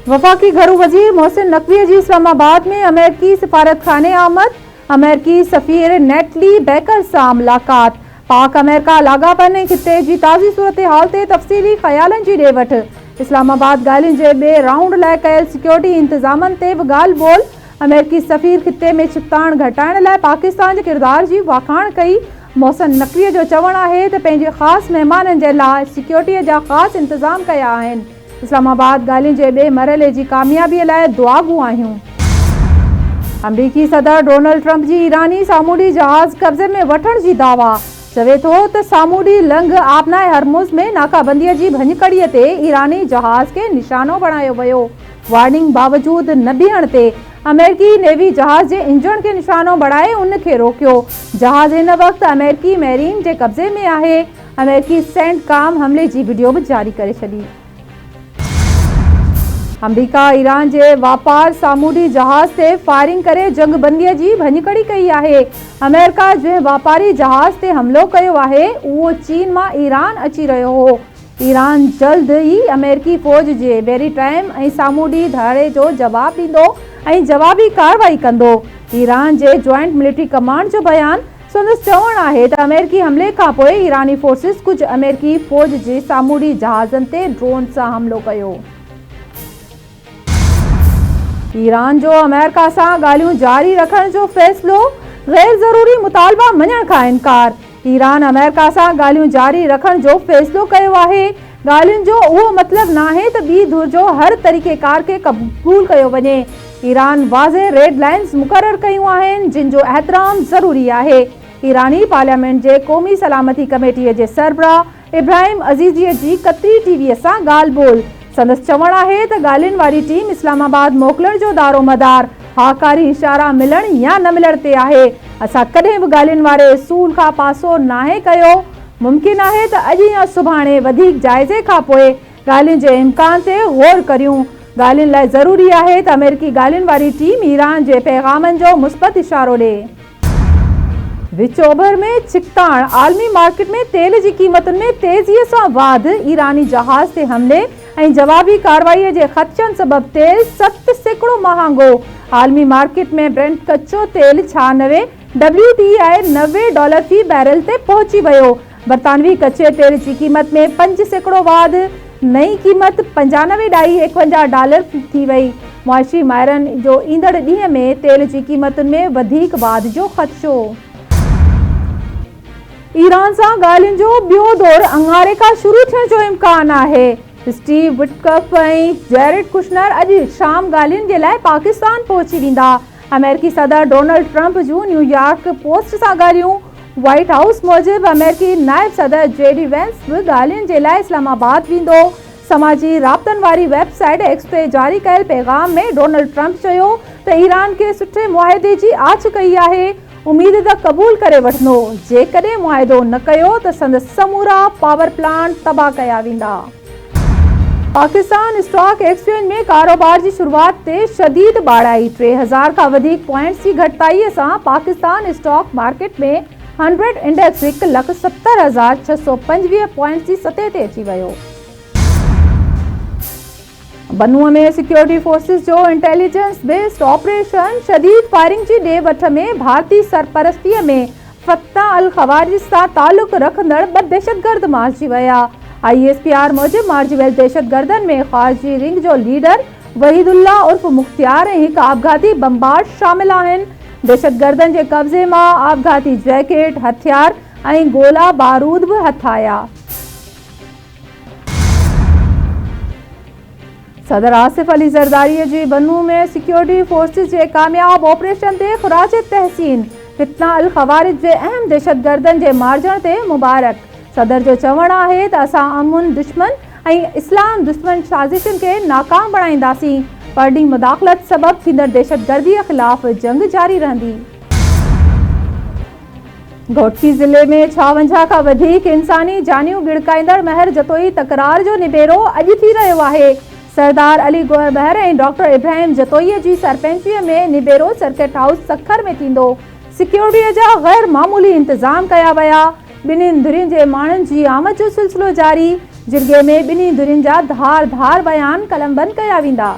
वफाकी घरू वजीर मोहसिन नकवी जी इस्लामाबाद में अमेरिकी सिफारत खाने आमद। अमेरिकी सफ़ीर नेटली बेकर सां मुलाकात। पाक अमेरिका लाॻापन ऐं खिते जी ताज़ी सूरत हाल ते तफ़सीली ख़यालनि जी ॾे वठि। इस्लामाबाद ॻाल्हियुनि जे ॿिए राउंड लाइ कयल सिक्योरिटी इंतज़ामनि ते बि ॻाल्हि ॿोल। अमेरिकी सफ़ीर खिते में छिकताण घटाइण लाइ पाकिस्तान जे किरदार जी वाखाण कई। मोहसिन नकवीअ जो चवणु आहे त पंहिंजे ख़ासि महिमाननि जे लाइ सिक्योरिटीअ जा ख़ासि इंतज़ाम कया आहिनि। इस्लामाबाद ॻाल्हियुनि जे ॿिए मरहले जी कामयाबीअ लाइ दुआगू आहियूं। अमरीकी सदर डोनाल्ड ट्रंप जी ईरानी सामूंडी जहाज़ कब्ज़े में वठण जी दावा। चवे थो त सामूंडी लंघ आबनाए हरमुज़ में नाकाबंदीअ जी भञकड़ीअ ते ईरानी जहाज़ खे निशानो बणायो वियो। वार्निंग बावजूदि न बीहण ते अमेरिकी नेवी जहाज़ जे इंजण खे निशानो बणाए उन खे रोकियो। जहाज़ हिन वक़्तु अमेरिकी मैरीन जे कब्ज़े में आहे। अमेरिकी सेंटकॉम हमले जी वीडियो बि जारी करे छॾी। अमरीका ईरान जे वापार सामूंडी जहाज़ ते फायरिंग करे जंगबंदीअ जी भञकड़ी कई आहे। अमेरिका जंहिं वापारी जहाज़ ते हमलो कयो आहे उहो चीन मां ईरान अची रहियो हो। ईरान जल्द ई अमेरिकी फ़ौज जे मेरीटाइम ऐं सामूंडी धाड़े जो जवाबु ॾींदो ऐं जवाबी कार्रवाई कंदो। ईरान जे जॉइंट मिलिट्री कमांड जो बयान। संदसि चवणु आहे त अमेरिकी हमले खां पोइ ईरानी फोर्सिस कुझु अमेरिकी फ़ौज जे सामूंडी जहाज़नि ते ड्रोन सां हमलो कयो। ईरान जो अमेरिका सां ॻाल्हियूं जारी रखण जो फ़ैसिलो। गैर ज़रूरी मुतालबा मञण खां इनकार। ईरान अमेरिका सां ॻाल्हियूं जारी रखण जो फ़ैसिलो कयो आहे। ॻाल्हियुनि जो उहो मतिलबु नाहे त ॿी धुर जो हर तरीक़ेकार खे क़बूल कयो वञे। ईरान वाज़े रेड लाइन्स मुक़ररु कयूं आहिनि जिन जो एहतराम ज़रूरी आहे। ईरानी पार्लियामेंट जे क़ौमी सलामती कमेटीअ जे सरबराह इब्राहिम अज़ीज़ीअ जी क़तरी टीवीअ सां ॻाल्हि ॿोल। संदसि चवणु आहे त ॻाल्हियुनि वारी टीम इस्लामाबाद मोकिलण जो दारो मदार हाकारी इशारा मिलण या न मिलण ते आहे। असां कॾहिं बि ॻाल्हियुनि वारे उसूल खां पासो नाहे कयो। मुमकिन आहे त अॼु या सुभाणे वधीक जाइज़े खां पोइ ॻाल्हियुनि जे इम्कान ते गौर करियूं। ॻाल्हियुनि लाइ ज़रूरी आहे त अमेरिकी ॻाल्हियुनि वारी टीम ईरान जे पैगामनि जो मुस्बत इशारो ॾे। विच ओभर में छिकताण। आलमी मार्केट में तेल जी क़ीमतुनि में तेज़ीअ सां वाध। ईरानी जहाज़ ते हमले ऐं जवाबी कार्रवाईअ जे ख़दशनि सबबि तेल 7% महांगो। आलमी मार्केट में ब्रेंट कच्चो तेल 96 WTI $90 फी बैरल ते पहुची वियो। बरतानवी कच्चे तेल जी क़ीमत में 5% वाध। नई क़ीमत $95.51 थी वई। मुआशी माहिरनि जो ईंदड़ ॾींहं में तेल जी क़ीमतुनि में वधीक वाध जो ख़दशो। ईरान सां ॻाल्हियुनि जो ॿियो दौर अंगारे खां शुरू थियण जो इम्कान आहे। स्टीव विटकफ ऐं जेरेड कुशनर अॼु शाम ॻाल्हियुनि जे लाइ पाकिस्तान पहुची वेंदा। अमेरिकी सदर डोनाल्ड ट्रंप जूं न्यूयॉर्क पोस्ट सां ॻाल्हियूं। व्हाइट हाउस मूजिबि अमेरिकी नायब सदर JD वैंस बि ॻाल्हियुनि जे लाइ इस्लामाबाद वेंदो। समाजी राब्तनि वारी वेबसाइट एक्स ते जारी कयल पैगाम में डोनाल्ड ट्रंप चयो त ईरान खे सुठे मुआहिदे जी आछ कई आहे। उमीद त क़बूल करे वठंदो। जेकॾहिं मुआहिदो न कयो त संदसि समूरा पावर प्लांट तबाह कया वेंदा। पाकिस्तान स्टॉक एक्सचेंज में कारोबार की शुरुआत ते शदीद बाड़ाई। 3000 खां वधीक पॉइंट्स की घटिताईअ सां पाकिस्तान स्टॉक मार्केट में 100 इंडेक्स 1,70,625 पॉइंट्स की सतह ते अची वियो। बनूअ में सिक्योरिटी फोर्सिस जो इंटेलिजेंस बेस्ड ऑपरेशन शदीद फायरिंग जी ॾे वठ में भारतीय सरपरस्तीअ में फतह अल ख़वारिज सां तालुक़ रखंदड़ 2 दहशतगर्द मारिजी विया। ISPR मूजिबि मारिजी वियल दहशतगर्दनि में ख़ारजी रिंग जो लीडर वहीदुल्ला उर्फ मुख्तियार ऐं हिकु आपघाती बमबार शामिल आहिनि। दहशतगर्दनि जे कब्ज़े मां आपघाती जैकेट, हथियार ऐं गोला बारूद बि हथ आया। सदर आसिफ अली ज़रदारीअ जी बनू में सिक्योरिटी फोर्सिस जे कामयाब ऑपरेशन ते ख़ुराज तहसीन। फितना अल ख़वारिज जे अहम दहशतगर्दनि जे मारिजण ते मुबारक। सदर जो चवणु आहे त असां अमुन दुश्मन ऐं इस्लाम दुश्मन साज़िशुनि खे नाकाम बणाईंदासीं। परॾी मुदाख़लत सबबि थींदड़ दहशतगर्दीअ ख़िलाफ़ जंग जारी रहंदी। घोटकी ज़िले में 56 खां वधीक इंसानी जानियूं गिड़काईंदड़ महर जतोई तकरार जो निबेरो अॼु थी रहियो आहे। सरदार अली गोहर बहर ऐं डॉक्टर इब्राहिम जतोईअ जी सरपंचीअ में निबेरो सर्किट हाउस सखर में थींदो। सिक्योरिटीअ जा गैर मामूली इंतज़ाम कया विया। ॿिन्हिनि धुरियुनि जे माण्हुनि जी आमद जो सिलसिलो जारी। जिरगे में ॿिन्ही धुरियुनि जा धार बयान कलमबंद कया वेंदा।